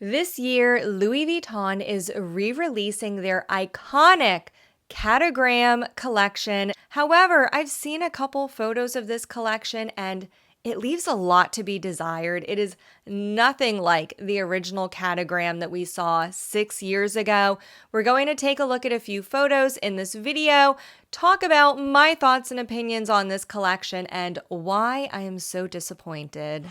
This year, Louis Vuitton is re-releasing their iconic CATOGRAM collection. However, I've seen a couple photos of this collection and it leaves a lot to be desired. It is nothing like the original CATOGRAM that we saw 6 years ago. We're going to take a look at a few photos in this video, talk about my thoughts and opinions on this collection, and why I am so disappointed.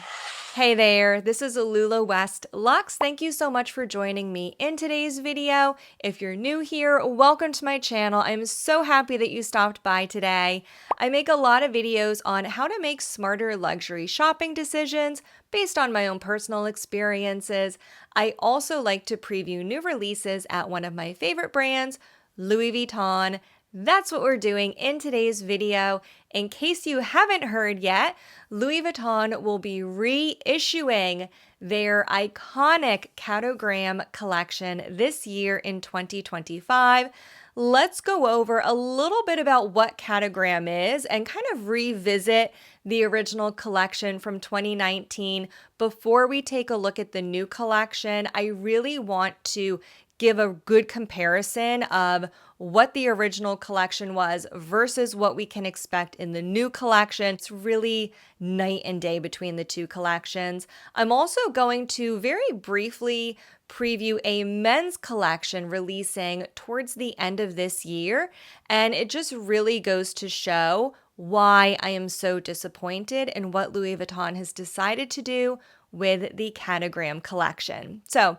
Hey there, this is Alula West Lux. Thank you so much for joining me in today's video. If you're new here, welcome to my channel. I'm so happy that you stopped by today. I make a lot of videos on how to make smarter luxury shopping decisions based on my own personal experiences. I also like to preview new releases at one of my favorite brands, Louis Vuitton. That's what we're doing in today's video. In case you haven't heard yet, Louis Vuitton will be reissuing their iconic CATOGRAM collection this year in 2025. Let's go over a little bit about what CATOGRAM is and kind of revisit the original collection from 2019 before we take a look at the new collection. I really want to give a good comparison of what the original collection was versus what we can expect in the new collection. It's really night and day between the two collections. I'm also going to very briefly preview a men's collection releasing towards the end of this year, and it just really goes to show why I am so disappointed in what Louis Vuitton has decided to do with the CATOGRAM collection. So,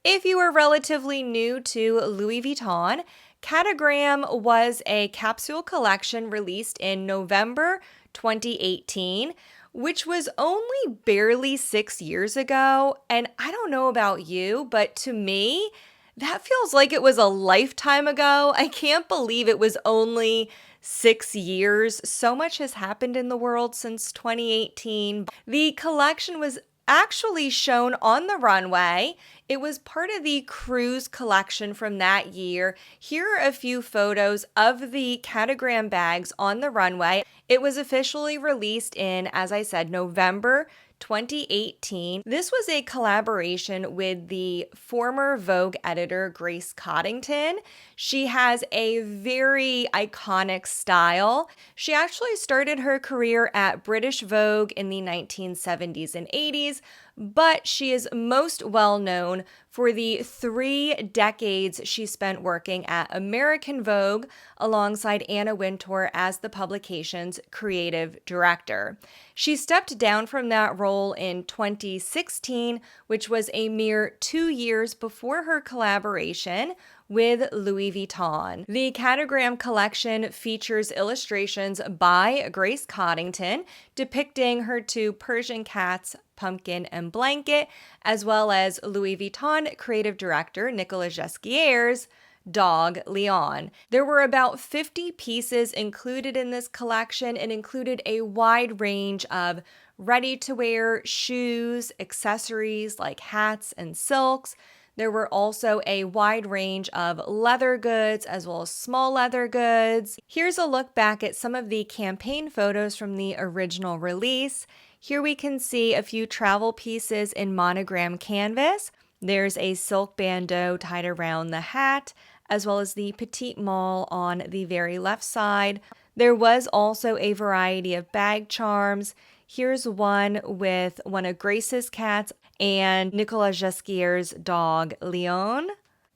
if you are relatively new to Louis Vuitton, CATOGRAM was a capsule collection released in November 2018, which was only barely 6 years ago. And I don't know about you, but to me, that feels like it was a lifetime ago. I can't believe it was only 6 years. So much has happened in the world since 2018. The collection was actually shown on the runway. It was part of the cruise collection from that year. Here are a few photos of the CATOGRAM bags on the runway. It was officially released in, as I said, November 2018. This was a collaboration with the former Vogue editor Grace Coddington. She has a very iconic style. She actually started her career at British Vogue in the 1970s and 80s, but she is most well known for the 3 decades she spent working at American Vogue alongside Anna Wintour as the publication's creative director. She stepped down from that role in 2016, which was a mere 2 years before her collaboration with Louis Vuitton. The CATOGRAM collection features illustrations by Grace Coddington depicting her 2 Persian cats, Pumpkin and Blanket, as well as Louis Vuitton creative director Nicolas Ghesquier's dog, Leon. There were about 50 pieces included in this collection and included a wide range of ready-to-wear shoes, accessories like hats and silks. There were also a wide range of leather goods as well as small leather goods. Here's a look back at some of the campaign photos from the original release. Here we can see a few travel pieces in monogram canvas. There's a silk bandeau tied around the hat, as well as the petite malle on the very left side. There was also a variety of bag charms. Here's one with one of Grace's cats and Nicolas Ghesquier's dog, Leon.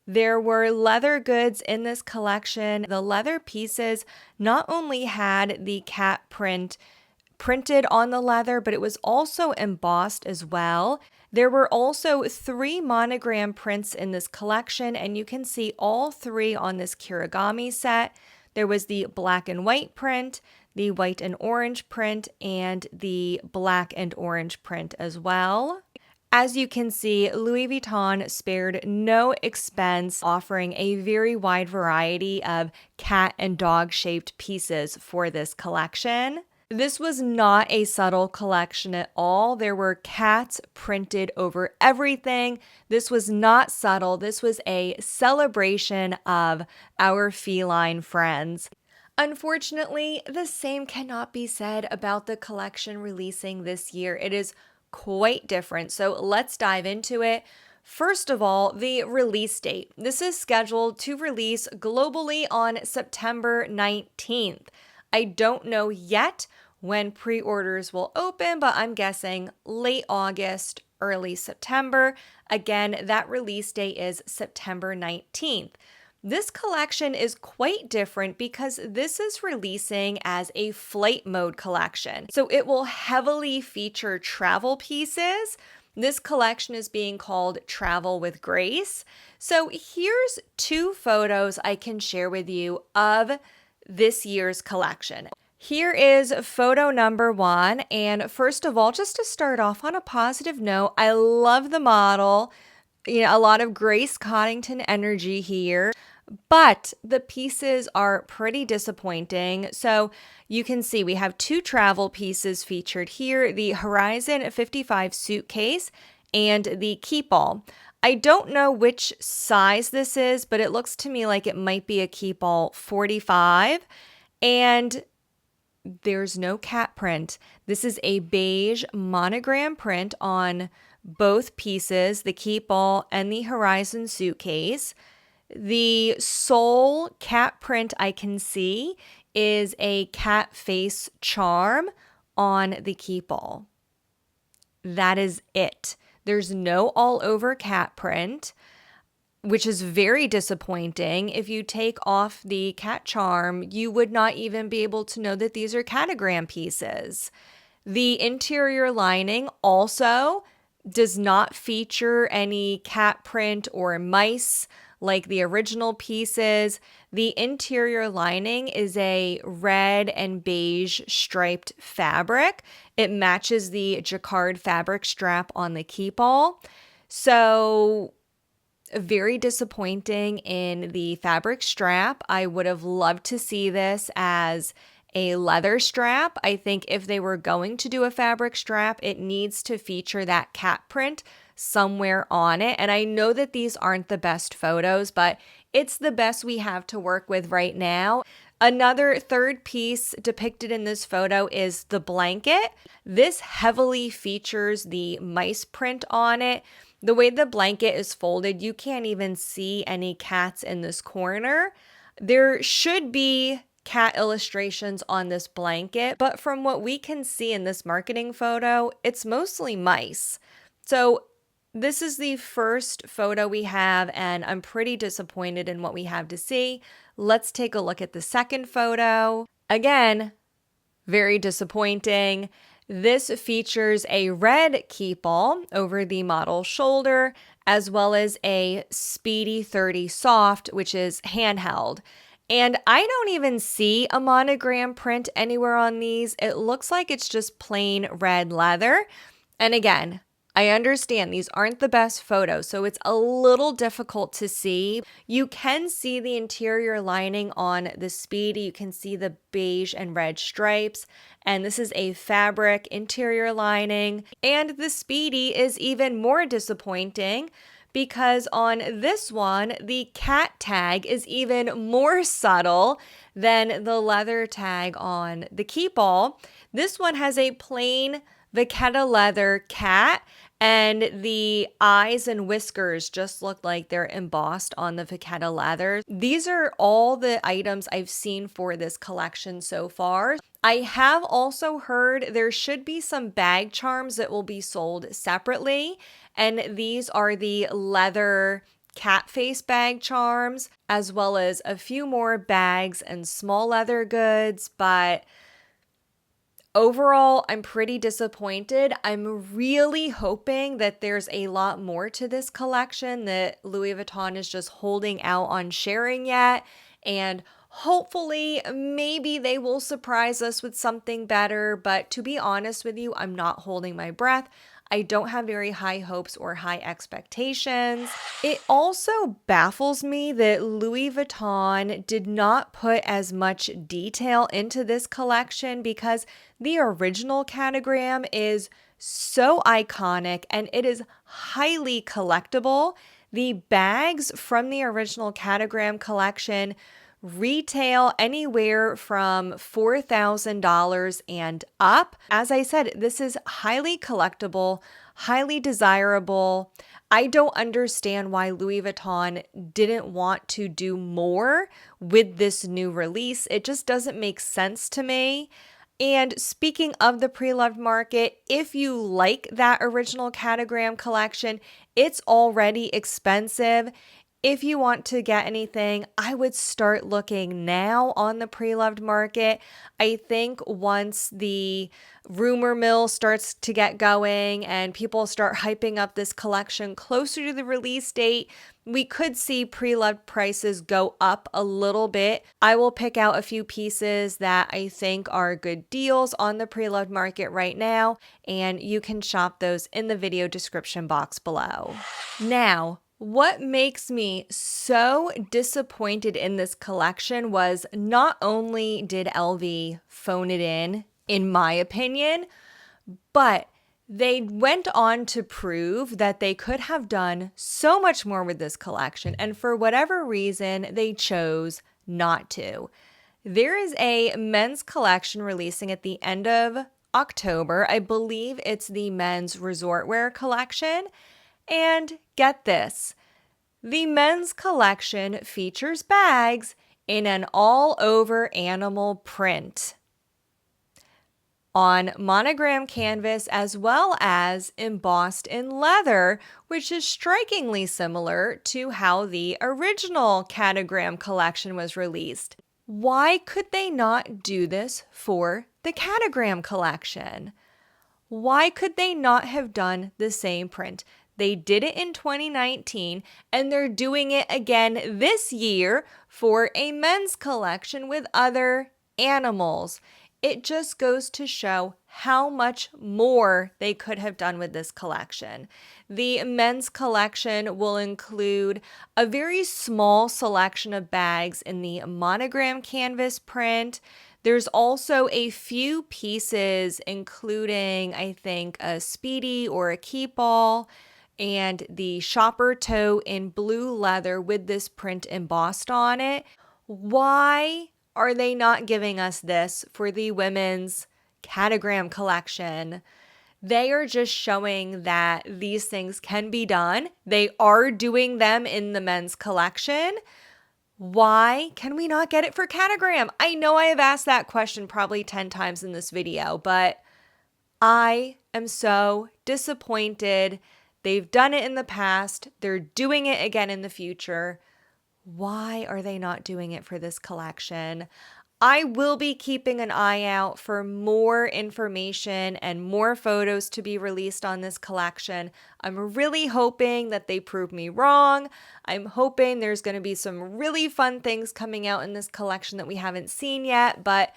There were leather goods in this collection. The leather pieces not only had the cat print printed on the leather, but it was also embossed as well. There were also 3 monogram prints in this collection, and you can see all 3 on this Kirigami set. There was the black and white print, the white and orange print, and the black and orange print as well. As you can see, Louis Vuitton spared no expense, offering a very wide variety of cat and dog shaped pieces for this collection. This was not a subtle collection at all. There were cats printed over everything. This was not subtle. This was a celebration of our feline friends. Unfortunately, the same cannot be said about the collection releasing this year. It is quite different. So let's dive into it. First of all, the release date. This is scheduled to release globally on September 19th. I don't know yet when pre-orders will open, but I'm guessing late August, early September. Again, that release date is September 19th. This collection is quite different because this is releasing as a flight mode collection. So it will heavily feature travel pieces. This collection is being called Travel with Grace. So here's 2 photos I can share with you of this year's collection. Here is photo number 1. And first of all, just to start off on a positive note, I love the model. A lot of Grace Coddington energy here. But the pieces are pretty disappointing. So you can see we have 2 travel pieces featured here, the Horizon 55 suitcase and the Keepall. I don't know which size this is, but it looks to me like it might be a Keepall 45. And there's no cat print. This is a beige monogram print on both pieces, the Keepall and the Horizon suitcase. The sole cat print I can see is a cat face charm on the Keepall. That is it. There's no all over cat print, which is very disappointing. If you take off the cat charm, you would not even be able to know that these are catogram pieces. The interior lining also does not feature any cat print or mice like the original pieces. The interior lining is a red and beige striped fabric. It matches the jacquard fabric strap on the Keepall. So very disappointing in the fabric strap. I would have loved to see this as a leather strap. I think if they were going to do a fabric strap, it needs to feature that cat print somewhere on it. And I know that these aren't the best photos, but it's the best we have to work with right now. Another third piece depicted in this photo is the blanket. This heavily features the mice print on it. The way the blanket is folded, you can't even see any cats in this corner. There should be cat illustrations on this blanket, but from what we can see in this marketing photo, it's mostly mice. So this is the first photo we have, and I'm pretty disappointed in what we have to see. Let's take a look at the second photo. Again, very disappointing. This features a red Keepall over the model's shoulder, as well as a Speedy 30 Soft, which is handheld. And I don't even see a monogram print anywhere on these. It looks like it's just plain red leather. And again, I understand these aren't the best photos, so it's a little difficult to see. You can see the interior lining on the Speedy. You can see the beige and red stripes. And this is a fabric interior lining. And the Speedy is even more disappointing because on this one, the cat tag is even more subtle than the leather tag on the Keepall. This one has a plain Vachetta leather cat, and the eyes and whiskers just look like they're embossed on the Vachetta leather. These are all the items I've seen for this collection so far. I have also heard there should be some bag charms that will be sold separately, and these are the leather cat face bag charms, as well as a few more bags and small leather goods, but overall, I'm pretty disappointed. I'm really hoping that there's a lot more to this collection that Louis Vuitton is just holding out on sharing yet. And hopefully, maybe they will surprise us with something better. But to be honest with you, I'm not holding my breath. I don't have very high hopes or high expectations. It also baffles me that Louis Vuitton did not put as much detail into this collection because the original catogram is so iconic and it is highly collectible. The bags from the original catogram collection retail anywhere from $4,000 and up. As I said, this is highly collectible, highly desirable. I don't understand why Louis Vuitton didn't want to do more with this new release. It just doesn't make sense to me. And speaking of the pre-loved market, if you like that original Catogram collection, it's already expensive. If you want to get anything, I would start looking now on the pre-loved market. I think once the rumor mill starts to get going and people start hyping up this collection closer to the release date, we could see pre-loved prices go up a little bit. I will pick out a few pieces that I think are good deals on the pre-loved market right now, and you can shop those in the video description box below. Now, what makes me so disappointed in this collection was not only did LV phone it in my opinion, but they went on to prove that they could have done so much more with this collection, and for whatever reason, they chose not to. There is a men's collection releasing at the end of October. I believe it's the men's resort wear collection. And get this, the men's collection features bags in an all-over animal print on monogram canvas as well as embossed in leather, which is strikingly similar to how the original Catogram collection was released. Why could they not do this for the Catogram collection? Why could they not have done the same print? They did it in 2019, and they're doing it again this year for a men's collection with other animals. It just goes to show how much more they could have done with this collection. The men's collection will include a very small selection of bags in the monogram canvas print. There's also a few pieces, including, I think, a Speedy or a Keepall, and the shopper toe in blue leather with this print embossed on it. Why are they not giving us this for the women's Catogram collection? They are just showing that these things can be done. They are doing them in the men's collection. Why can we not get it for Catogram? I know I have asked that question probably 10 times in this video, but I am so disappointed. They've done it in the past. They're doing it again in the future. Why are they not doing it for this collection? I will be keeping an eye out for more information and more photos to be released on this collection. I'm really hoping that they prove me wrong. I'm hoping there's going to be some really fun things coming out in this collection that we haven't seen yet, but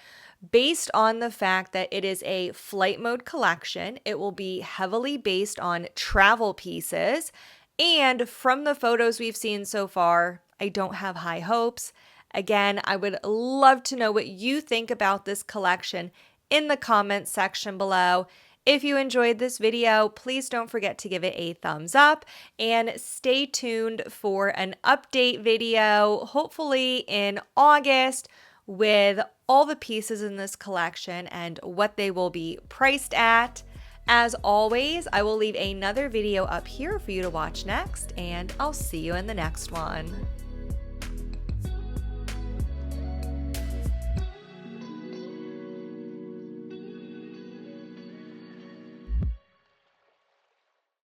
based on the fact that it is a flight mode collection, it will be heavily based on travel pieces. And from the photos we've seen so far, I don't have high hopes. Again, I would love to know what you think about this collection in the comments section below. If you enjoyed this video, please don't forget to give it a thumbs up and stay tuned for an update video, hopefully in August, with all the pieces in this collection and what they will be priced at. As always, I will leave another video up here for you to watch next, and I'll see you in the next one.